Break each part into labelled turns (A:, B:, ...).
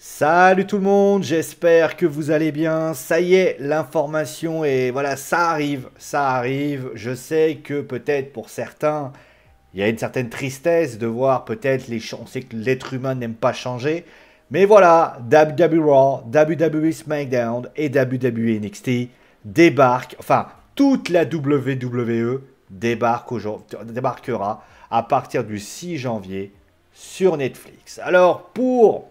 A: Salut tout le monde, j'espère que vous allez bien. Ça y est, l'information et voilà, ça arrive, ça arrive. Je sais que peut-être pour certains, il y a une certaine tristesse de voir peut-être on sait que l'être humain n'aime pas changer. Mais voilà, WWE Raw, WWE SmackDown et WWE NXT débarquent, enfin toute la WWE débarquera à partir du 6 janvier sur Netflix. Alors pour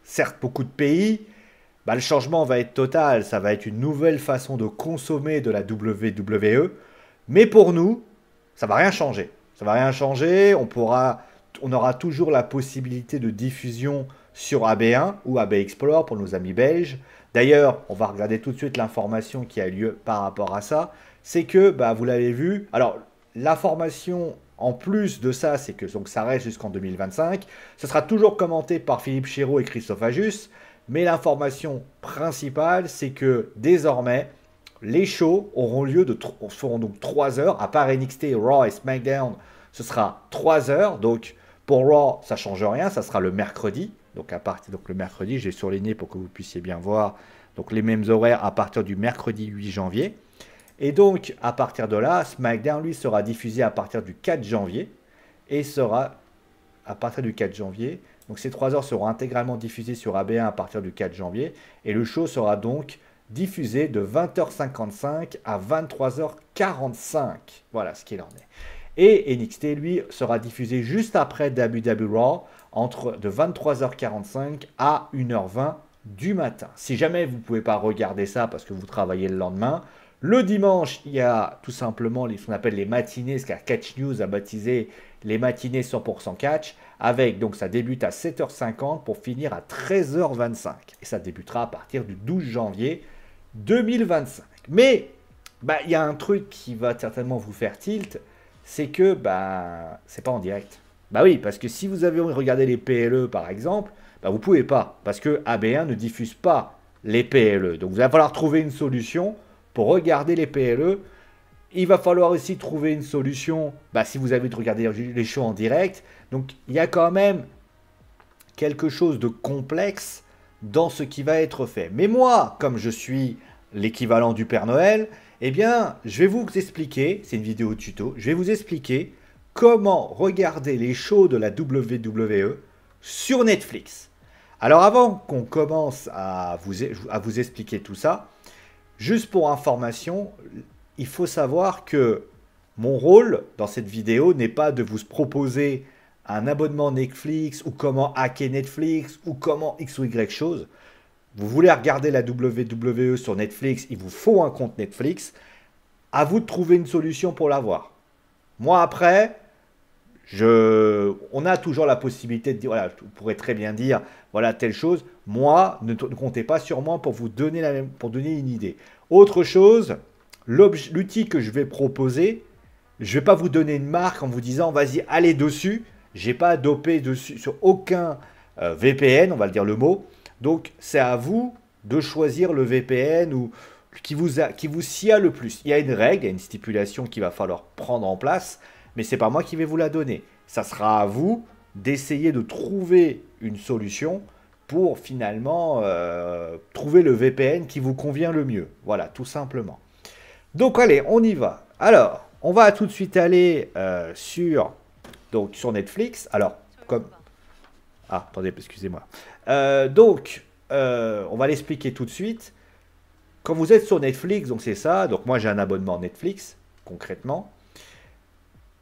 A: certes beaucoup de pays, bah, le changement va être total. Ça va être une nouvelle façon de consommer de la WWE. Mais pour nous, ça va rien changer. Ça va rien changer. On aura toujours la possibilité de diffusion sur AB1 ou AB Explore pour nos amis belges. D'ailleurs, on va regarder tout de suite l'information qui a lieu par rapport à ça. C'est que, bah, vous l'avez vu, alors l'information en plus de ça, c'est que donc, ça reste jusqu'en 2025. Ce sera toujours commenté par Philippe Chéreau et Christophe Ajus. Mais l'information principale, c'est que désormais, les shows auront lieu feront donc 3 heures. À part NXT, Raw et SmackDown, ce sera 3 heures. Donc pour Raw, ça ne change rien, ça sera le mercredi. Donc le mercredi, j'ai surligné pour que vous puissiez bien voir. Donc les mêmes horaires à partir du mercredi 8 janvier. Et donc à partir de là, SmackDown lui sera diffusé à partir du 4 janvier et sera à partir du 4 janvier. Donc ces 3 heures seront intégralement diffusées sur AB1 à partir du 4 janvier. Et le show sera donc diffusé de 20h55 à 23h45. Voilà ce qu'il en est. Et NXT, lui, sera diffusé juste après WWE Raw, de 23h45 à 1h20 du matin. Si jamais vous ne pouvez pas regarder ça parce que vous travaillez le lendemain, le dimanche, il y a tout simplement ce qu'on appelle les matinées, ce qu'à Catch News a baptisé les matinées 100% catch, avec, donc ça débute à 7h50 pour finir à 13h25. Et ça débutera à partir du 12 janvier 2025. Mais, bah, il y a un truc qui va certainement vous faire tilt, c'est que, bah, c'est pas en direct. Bah oui, parce que si vous avez regardé les PLE par exemple, bah vous pouvez pas, parce que AB1 ne diffuse pas les PLE. Donc vous va falloir trouver une solution pour regarder les PLE. Il va falloir aussi trouver une solution, bah, si vous avez de regarder les shows en direct. Donc il y a quand même quelque chose de complexe dans ce qui va être fait. Mais moi, comme je suis l'équivalent du Père Noël, eh bien, je vais vous expliquer, c'est une vidéo tuto, je vais vous expliquer comment regarder les shows de la WWE sur Netflix. Alors avant qu'on commence à vous expliquer tout ça, juste pour information, il faut savoir que mon rôle dans cette vidéo n'est pas de vous proposer un abonnement Netflix ou comment hacker Netflix ou comment X ou Y chose. Vous voulez regarder la WWE sur Netflix, il vous faut un compte Netflix. À vous de trouver une solution pour l'avoir. Moi après, on a toujours la possibilité de dire, voilà, vous pourrez très bien dire, voilà, telle chose. Moi, ne comptez pas sur moi pour vous donner, pour donner une idée. Autre chose, l'outil que je vais proposer, je ne vais pas vous donner une marque en vous disant, vas-y, allez dessus. Je n'ai pas dopé dessus sur aucun VPN, on va le dire le mot. Donc, c'est à vous de choisir le VPN ou qui vous sied le plus. Il y a une règle, il y a une stipulation qu'il va falloir prendre en place, mais ce n'est pas moi qui vais vous la donner. Ça sera à vous d'essayer de trouver une solution pour finalement trouver le VPN qui vous convient le mieux. Voilà, tout simplement. Donc, allez, on y va. Alors, on va tout de suite aller sur Netflix. Alors, comme... Ah, attendez, excusez-moi. On va l'expliquer tout de suite. Quand vous êtes sur Netflix, donc c'est ça. Donc moi, j'ai un abonnement Netflix, concrètement.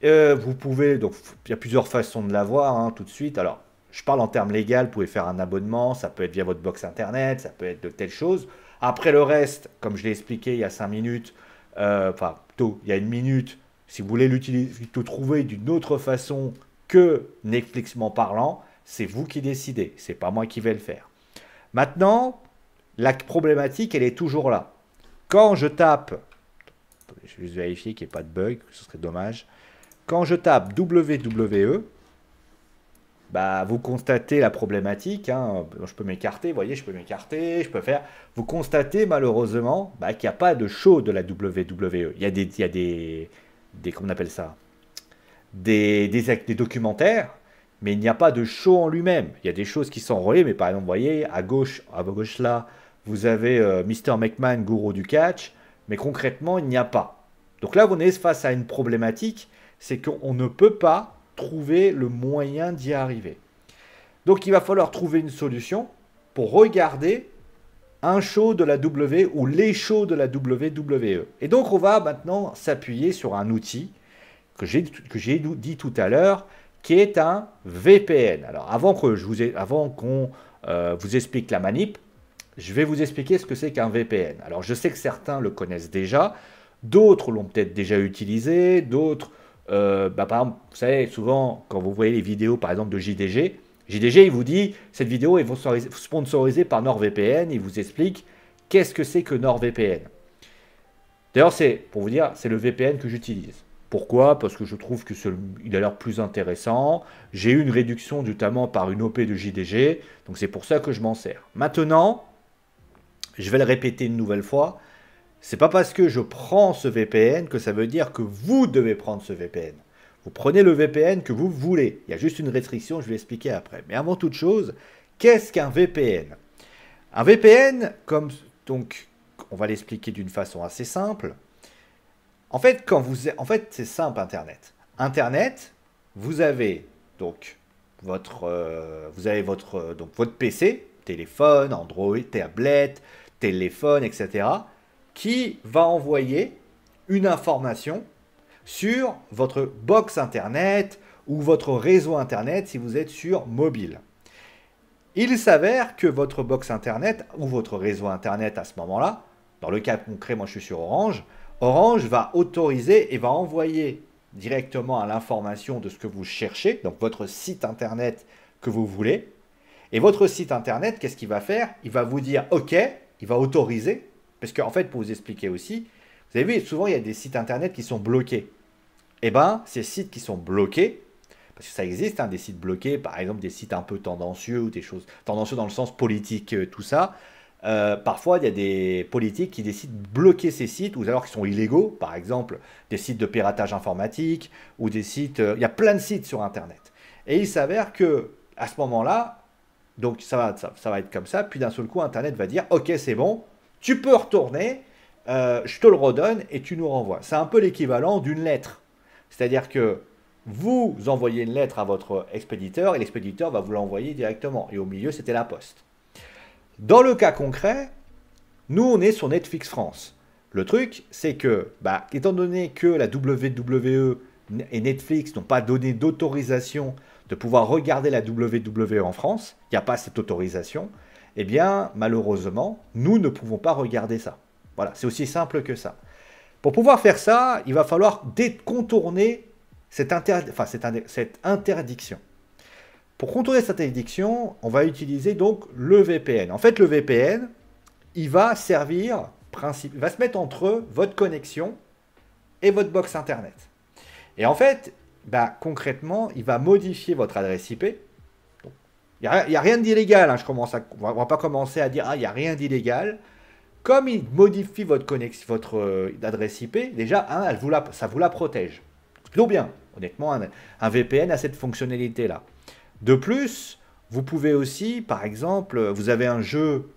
A: Vous pouvez, donc il y a plusieurs façons de l'avoir, hein, tout de suite. Alors, je parle en termes légaux, vous pouvez faire un abonnement, ça peut être via votre box internet, ça peut être de telles choses. Après le reste, comme je l'ai expliqué il y a 5 minutes, enfin, plutôt, il y a une minute, si vous voulez l'utiliser, tout trouver d'une autre façon que Netflix m'en parlant, c'est vous qui décidez, c'est pas moi qui vais le faire. Maintenant, la problématique, elle est toujours là. Quand je tape, attendez, je vais juste vérifier qu'il n'y ait pas de bug, ce serait dommage. Quand je tape WWE, bah, vous constatez la problématique. Hein, je peux m'écarter, vous voyez, je peux m'écarter, je peux faire. Vous constatez malheureusement bah, qu'il n'y a pas de show de la WWE. Il y a des comment on appelle ça, des documentaires mais il n'y a pas de show en lui-même. Il y a des choses qui sont reliées, mais par exemple, vous voyez, à gauche là, vous avez Mr. McMahon, gourou du catch, mais concrètement, il n'y a pas. Donc là, on est face à une problématique, c'est qu'on ne peut pas trouver le moyen d'y arriver. Donc il va falloir trouver une solution pour regarder un show de la W ou les shows de la WWE. Et donc on va maintenant s'appuyer sur un outil que j'ai dit tout à l'heure, qui est un VPN. Alors avant qu'on vous explique la manip, je vais vous expliquer ce que c'est qu'un VPN. Alors je sais que certains le connaissent déjà, d'autres l'ont peut-être déjà utilisé, d'autres, par exemple, vous savez, souvent quand vous voyez les vidéos par exemple de JDG, JDG il vous dit, cette vidéo est sponsorisée par NordVPN, il vous explique qu'est-ce que c'est que NordVPN. D'ailleurs, pour vous dire, c'est le VPN que j'utilise. Pourquoi? Parce que je trouve qu'il a l'air plus intéressant. J'ai eu une réduction notamment par une OP de JDG, donc c'est pour ça que je m'en sers. Maintenant, je vais le répéter une nouvelle fois, c'est pas parce que je prends ce VPN que ça veut dire que vous devez prendre ce VPN. Vous prenez le VPN que vous voulez. Il y a juste une restriction, je vais expliquer après. Mais avant toute chose, qu'est-ce qu'un VPN? Un VPN, donc, on va l'expliquer d'une façon assez simple. En fait, c'est simple Internet. Internet, vous avez donc votre PC, téléphone, Android, tablette, téléphone, etc., qui va envoyer une information sur votre box Internet ou votre réseau Internet si vous êtes sur mobile. Il s'avère que votre box Internet ou votre réseau Internet à ce moment-là, dans le cas concret, moi je suis sur Orange, Orange va autoriser et va envoyer directement à l'information de ce que vous cherchez, donc votre site Internet que vous voulez. Et votre site Internet, qu'est-ce qu'il va faire? Il va vous dire OK, il va autoriser, parce qu'en fait, pour vous expliquer aussi, vous avez vu, souvent il y a des sites Internet qui sont bloqués. Eh bien, ces sites qui sont bloqués, parce que ça existe, hein, des sites bloqués, par exemple des sites un peu tendancieux, ou des choses tendancieux dans le sens politique, tout ça. Parfois, il y a des politiques qui décident de bloquer ces sites, ou alors qui sont illégaux, par exemple des sites de piratage informatique, ou des sites... il y a plein de sites sur Internet. Et il s'avère que à ce moment-là, donc ça va être comme ça, puis d'un seul coup, Internet va dire « Ok, c'est bon, tu peux retourner, je te le redonne et tu nous renvoies. » C'est un peu l'équivalent d'une lettre. C'est-à-dire que vous envoyez une lettre à votre expéditeur et l'expéditeur va vous l'envoyer directement. Et au milieu, c'était la poste. Dans le cas concret, nous, on est sur Netflix France. Le truc, c'est que, étant donné que la WWE et Netflix n'ont pas donné d'autorisation de pouvoir regarder la WWE en France, il n'y a pas cette autorisation, eh bien, malheureusement, nous ne pouvons pas regarder ça. Voilà, c'est aussi simple que ça. Pour pouvoir faire ça, il va falloir contourner cette interdiction. Pour contourner cette interdiction, on va utiliser donc le VPN. En fait, le VPN, il va servir, il va se mettre entre votre connexion et votre box Internet. Et en fait, concrètement, il va modifier votre adresse IP. Il n'y a rien d'illégal. Hein, on ne va pas commencer à dire « Ah, il n'y a rien d'illégal ». Comme il modifie votre adresse IP, déjà, ça vous la protège. C'est plutôt bien. Honnêtement, un VPN a cette fonctionnalité-là. De plus, vous pouvez aussi, par exemple, vous avez un jeu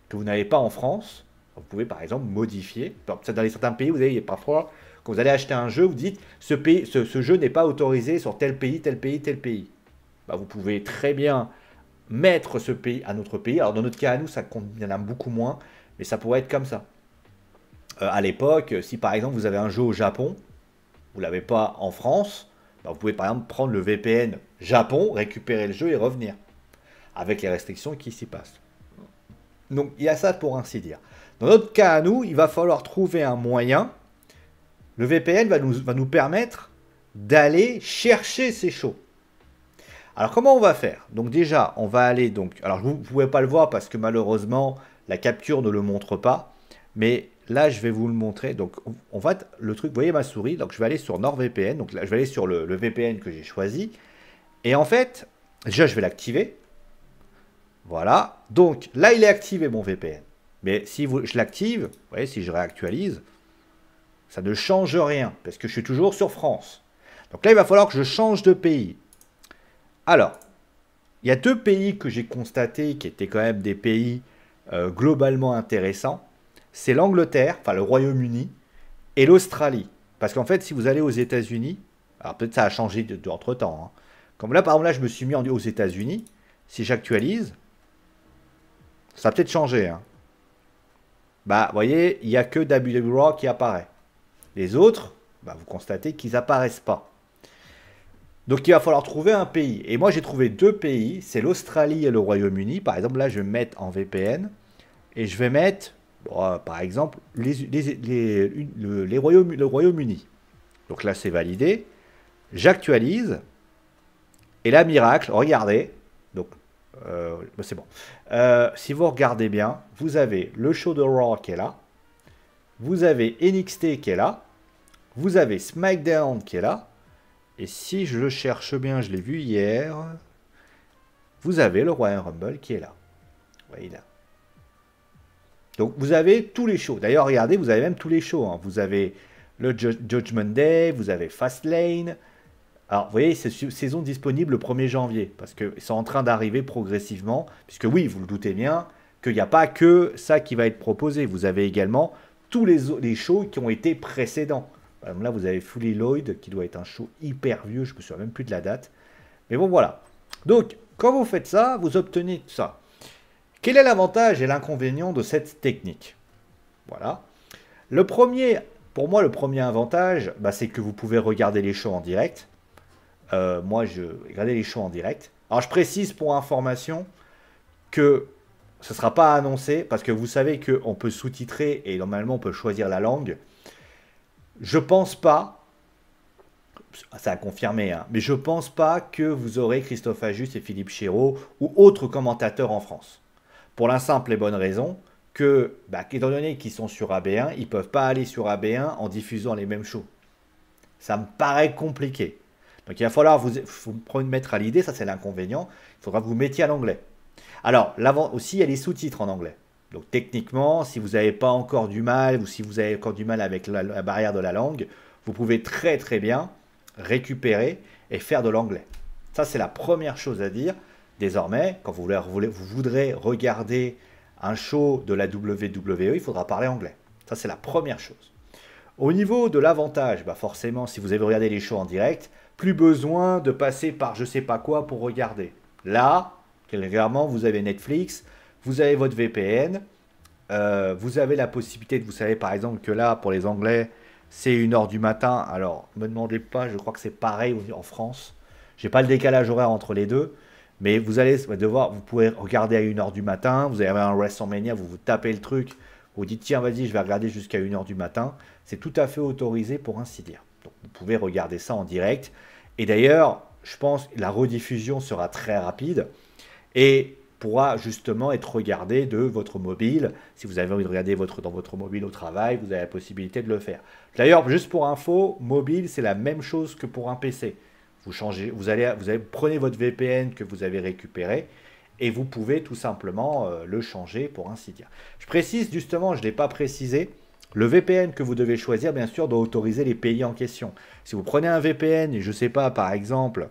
A: que vous n'avez pas en France, vous pouvez par exemple modifier. Dans certains pays, vous avez parfois, quand vous allez acheter un jeu, vous dites ce jeu n'est pas autorisé sur tel pays, tel pays, tel pays. Vous pouvez très bien mettre ce pays à notre pays. Alors dans notre cas à nous, il y en a beaucoup moins, mais ça pourrait être comme ça. À l'époque, si par exemple vous avez un jeu au Japon, vous ne l'avez pas en France, vous pouvez par exemple prendre le VPN Japon, récupérer le jeu et revenir, avec les restrictions qui s'y passent. Donc il y a ça pour ainsi dire. Dans notre cas à nous, il va falloir trouver un moyen. Le VPN va nous permettre d'aller chercher ces shows. Alors comment on va faire? Donc déjà, on va aller donc... Alors vous ne pouvez pas le voir parce que malheureusement, la capture ne le montre pas. Mais là, je vais vous le montrer. Donc on va... Le truc, vous voyez ma souris? Donc je vais aller sur NordVPN. Donc là, je vais aller sur le VPN que j'ai choisi. Et en fait, déjà, je vais l'activer. Voilà. Donc là, il est activé, mon VPN. Mais si je l'active, vous voyez, si je réactualise, ça ne change rien. Parce que je suis toujours sur France. Donc là, il va falloir que je change de pays. Alors, il y a deux pays que j'ai constatés qui étaient quand même des pays globalement intéressants. C'est l'Angleterre, enfin le Royaume-Uni, et l'Australie. Parce qu'en fait, si vous allez aux États-Unis, alors peut-être ça a changé entre-temps, hein. Comme là, par exemple, là, je me suis mis aux États-Unis. Si j'actualise, ça a peut-être changé, hein. Bah, vous voyez, il n'y a que WWE Raw qui apparaît. Les autres, bah, vous constatez qu'ils apparaissent pas. Donc il va falloir trouver un pays. Et moi j'ai trouvé deux pays, c'est l'Australie et le Royaume-Uni. Par exemple là je vais me mettre en VPN et je vais mettre bon, par exemple le Royaume-Uni. Donc là c'est validé. J'actualise. Et là miracle, regardez. Donc c'est bon. Si vous regardez bien, vous avez le show de Raw qui est là. Vous avez NXT qui est là. Vous avez SmackDown qui est là. Et si je le cherche bien, je l'ai vu hier, vous avez le Royal Rumble qui est là. Vous voyez là. Donc vous avez tous les shows. D'ailleurs, regardez, vous avez même tous les shows, hein. Vous avez le Judgment Day, vous avez Fastlane. Alors, vous voyez, c'est saison disponible le 1er janvier, parce qu'ils sont en train d'arriver progressivement, puisque oui, vous le doutez bien, qu'il n'y a pas que ça qui va être proposé. Vous avez également tous les shows qui ont été précédents. Là, vous avez Fully Loaded, qui doit être un show hyper vieux, je ne me souviens même plus de la date. Mais bon, voilà. Donc, quand vous faites ça, vous obtenez ça. Quel est l'avantage et l'inconvénient de cette technique? Voilà. Le premier, pour moi, le premier avantage, bah, c'est que vous pouvez regarder les shows en direct. Moi, je regardais les shows en direct. Alors, je précise pour information que ce ne sera pas annoncé, parce que vous savez qu'on peut sous-titrer et normalement, on peut choisir la langue. Je pense pas, ça a confirmé, hein, mais je pense pas que vous aurez Christophe Ajus et Philippe Chéreau ou autres commentateurs en France. Pour la simple et bonne raison que, bah, étant donné qu'ils sont sur AB1, ils ne peuvent pas aller sur AB1 en diffusant les mêmes shows. Ça me paraît compliqué. Donc il va falloir vous mettre à l'idée, ça c'est l'inconvénient, il faudra que vous mettiez à l'anglais. Alors, l'avant aussi, il y a les sous-titres en anglais. Donc techniquement, si vous n'avez pas encore du mal, ou si vous avez encore du mal avec la barrière de la langue, vous pouvez très très bien récupérer et faire de l'anglais. Ça, c'est la première chose à dire. Désormais, quand vous voudrez regarder un show de la WWE, il faudra parler anglais. Ça, c'est la première chose. Au niveau de l'avantage, bah forcément, si vous avez regardé les shows en direct, plus besoin de passer par je sais pas quoi pour regarder. Là, clairement, vous avez Netflix, vous avez votre VPN, vous avez la possibilité de, vous savez par exemple que là, pour les Anglais, c'est 1h du matin. Alors, ne me demandez pas, je crois que c'est pareil en France. J'ai pas le décalage horaire entre les deux. Mais vous allez devoir, vous pouvez regarder à 1h du matin, vous avez un WrestleMania, vous tapez le truc, vous dites tiens vas-y je vais regarder jusqu'à 1h du matin. C'est tout à fait autorisé pour ainsi dire. Donc vous pouvez regarder ça en direct. Et d'ailleurs, je pense que la rediffusion sera très rapide et pourra justement être regardé de votre mobile. Si vous avez envie de regarder dans votre mobile au travail, vous avez la possibilité de le faire. D'ailleurs, juste pour info, mobile, c'est la même chose que pour un PC. Vous changez, prenez votre VPN que vous avez récupéré et vous pouvez tout simplement le changer pour ainsi dire. Je précise justement, je ne l'ai pas précisé, le VPN que vous devez choisir, bien sûr, doit autoriser les pays en question. Si vous prenez un VPN, je ne sais pas, par exemple,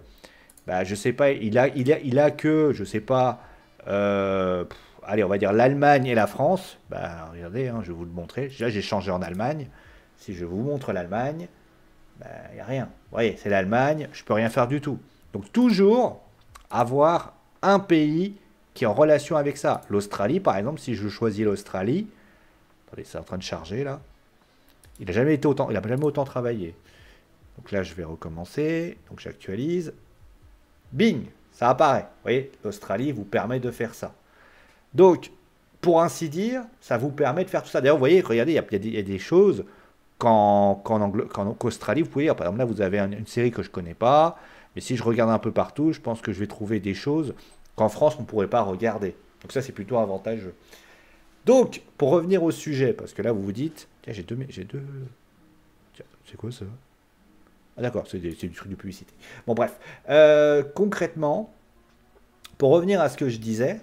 A: bah, je sais pas, il a que, je sais pas, allez, on va dire l'Allemagne et la France. Bah, regardez, hein, je vais vous le montrer. Là, j'ai changé en Allemagne. Si je vous montre l'Allemagne, il n'y a rien. Vous voyez, c'est l'Allemagne, je ne peux rien faire du tout. Donc, toujours avoir un pays qui est en relation avec ça. L'Australie, par exemple, si je choisis l'Australie, attendez, c'est en train de charger là. Il n'a jamais autant travaillé. Donc là, je vais recommencer. Donc, j'actualise. Bing, ça apparaît. Vous voyez, l'Australie vous permet de faire ça. Donc, pour ainsi dire, ça vous permet de faire tout ça. D'ailleurs, vous voyez, regardez, il y a des choses qu'en Australie, vous pouvez dire. Par exemple, là, vous avez une série que je ne connais pas. Mais si je regarde un peu partout, je pense que je vais trouver des choses qu'en France, on ne pourrait pas regarder. Donc ça, c'est plutôt avantageux. Donc, pour revenir au sujet, parce que là, vous vous dites, tiens, j'ai deux... Tiens, c'est quoi ça? Ah d'accord, c'est du truc de publicité. Bon, bref. Concrètement, pour revenir à ce que je disais,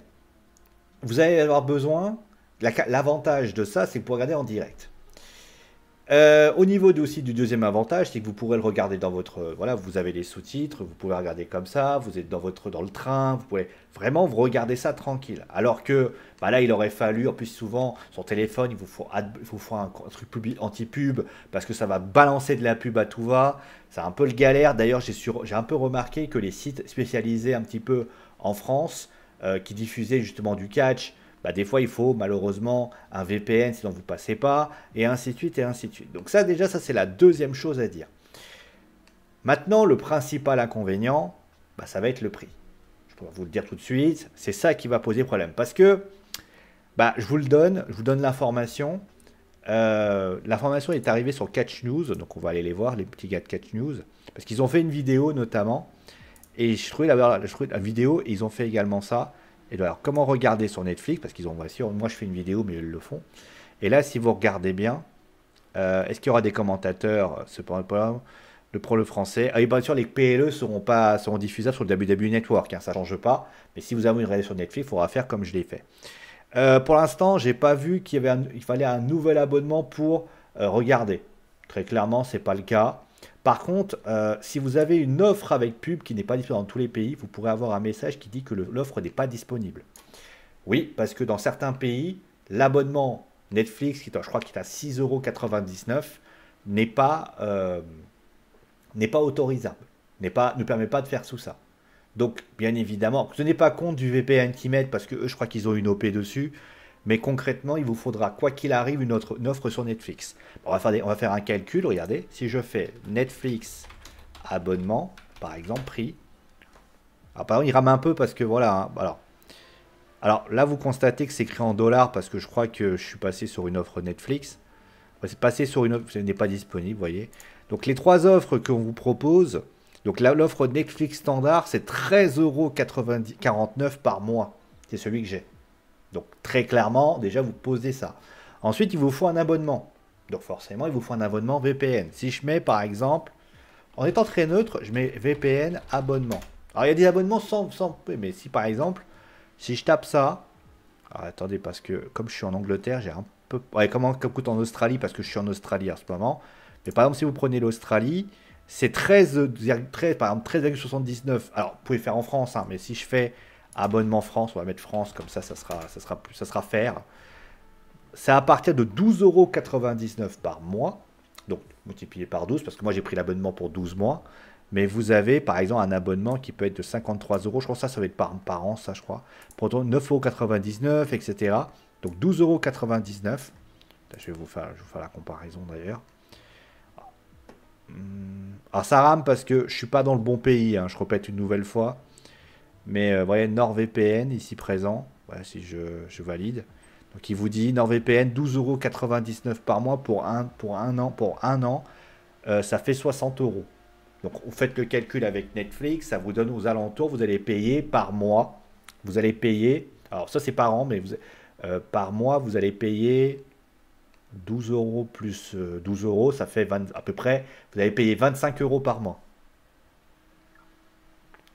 A: vous allez avoir besoin... L'avantage de ça, c'est que vous pouvez regarder en direct. Au niveau aussi du deuxième avantage, c'est que vous pourrez le regarder dans votre... Voilà, vous avez les sous-titres, vous pouvez regarder comme ça, vous êtes dans le train, vous pouvez vraiment vous regarder ça tranquille. Alors que bah là, il aurait fallu, en plus souvent, sur téléphone, il vous faut un truc anti-pub, parce que ça va balancer de la pub à tout va. C'est un peu le galère. D'ailleurs, j'ai un peu remarqué que les sites spécialisés un petit peu en France, qui diffusaient justement du catch, bah, des fois, il faut malheureusement un VPN, sinon vous ne passez pas, et ainsi de suite, et ainsi de suite. Donc ça, déjà, ça c'est la deuxième chose à dire. Maintenant, le principal inconvénient, bah, ça va être le prix. Je peux vous le dire tout de suite, c'est ça qui va poser problème. Parce que, bah, je vous donne l'information. L'information est arrivée sur Catch News, donc on va aller les voir, les petits gars de Catch News, parce qu'ils ont fait une vidéo notamment, et je trouvais la vidéo, et ils ont fait également ça. Et alors, comment regarder sur Netflix? Parce qu'ils ont, bien sûr, moi je fais une vidéo, mais ils le font. Et là, si vous regardez bien, est-ce qu'il y aura des commentateurs? C'est pas pour le français. Ah, et bien sûr, les PLE seront diffusables sur le WWE Network, hein, ça ne change pas. Mais si vous avez une regardez sur Netflix, il faudra faire comme je l'ai fait. Pour l'instant, j'ai pas vu il fallait un nouvel abonnement pour regarder. Très clairement, c'est pas le cas. Par contre, si vous avez une offre avec pub qui n'est pas disponible dans tous les pays, vous pourrez avoir un message qui dit que l'offre n'est pas disponible. Oui, parce que dans certains pays, l'abonnement Netflix, je crois qu'il est à 6,99 € n'est pas autorisable, ne permet pas de faire sous ça. Donc, bien évidemment, ce n'est pas compte du VPN qu'ils mettent parce que eux, je crois qu'ils ont une OP dessus. Mais concrètement, il vous faudra, quoi qu'il arrive, une offre sur Netflix. On va faire un calcul, regardez. Si je fais Netflix abonnement, par exemple, prix. Alors, par exemple, il rame un peu parce que voilà. Hein, alors là, vous constatez que c'est écrit en dollars parce que je crois que je suis passé sur une offre Netflix. C'est passé sur une offre, ce n'est pas disponible, vous voyez. Donc, les trois offres qu'on vous propose. Donc, l'offre Netflix standard, c'est 13,49 € par mois. C'est celui que j'ai. Donc très clairement, déjà vous posez ça. Ensuite, il vous faut un abonnement. Donc forcément, il vous faut un abonnement VPN. Si je mets par exemple, en étant très neutre, je mets VPN abonnement. Alors il y a des abonnements sans mais si par exemple, si je tape ça, alors attendez parce que comme je suis en Angleterre, j'ai un peu... Ouais, comment ça coûte en Australie parce que je suis en Australie en ce moment. Mais par exemple, si vous prenez l'Australie, c'est 13, par exemple 13,79. Alors vous pouvez faire en France, hein, mais si je fais abonnement France, on va mettre France, comme ça sera faire. C'est à partir de 12,99 € par mois. Donc, multiplié par 12, parce que moi j'ai pris l'abonnement pour 12 mois. Mais vous avez par exemple un abonnement qui peut être de 53 €. Je crois que ça va être par an, ça je crois. Pour 9,99 €, etc. Donc 12,99 €. Je vais vous faire la comparaison d'ailleurs. Alors ça rame parce que je suis pas dans le bon pays, hein, je répète une nouvelle fois. Mais vous voyez, NordVPN ici présent, voilà, si je valide. Donc il vous dit NordVPN 12,99 € par mois pour un an, ça fait 60 €. Donc vous faites le calcul avec Netflix, ça vous donne aux alentours, vous allez payer par mois. Vous allez payer, alors ça c'est par an, mais par mois vous allez payer 12 € plus 12 €, ça fait à peu près, vous allez payer 25 € par mois.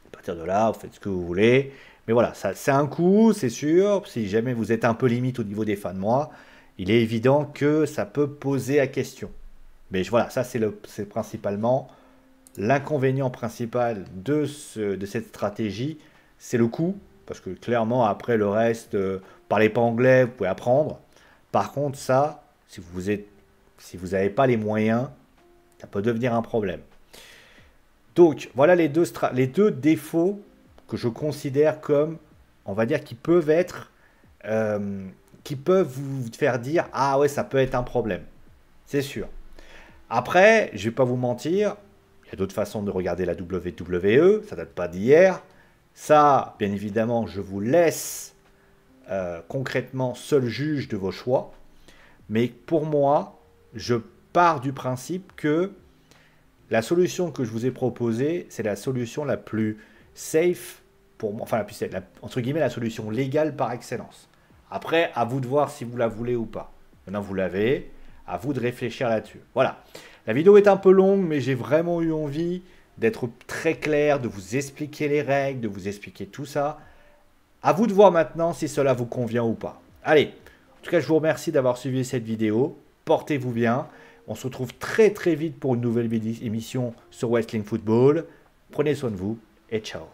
A: À partir de là, vous faites ce que vous voulez. Mais voilà, c'est un coût, c'est sûr. Si jamais vous êtes un peu limite au niveau des fins de mois, il est évident que ça peut poser à question. Mais voilà, ça c'est principalement l'inconvénient principal de cette stratégie, c'est le coût. Parce que clairement, après le reste, parlez pas anglais, vous pouvez apprendre. Par contre, ça, si vous n'avez pas les moyens, ça peut devenir un problème. Donc, voilà les deux défauts que je considère comme, on va dire, qui peuvent vous faire dire, ah ouais, ça peut être un problème. C'est sûr. Après, je vais pas vous mentir, il y a d'autres façons de regarder la WWE, ça date pas d'hier. Ça, bien évidemment, je vous laisse concrètement seul juge de vos choix. Mais pour moi, je pars du principe que la solution que je vous ai proposée, c'est la solution la plus safe pour moi, enfin entre guillemets la solution légale par excellence. Après, à vous de voir si vous la voulez ou pas. Maintenant, vous l'avez, à vous de réfléchir là-dessus. Voilà. La vidéo est un peu longue, mais j'ai vraiment eu envie d'être très clair, de vous expliquer les règles, de vous expliquer tout ça. À vous de voir maintenant si cela vous convient ou pas. Allez, en tout cas, je vous remercie d'avoir suivi cette vidéo. Portez-vous bien. On se retrouve très très vite pour une nouvelle émission sur Wrestling Football. Prenez soin de vous et ciao.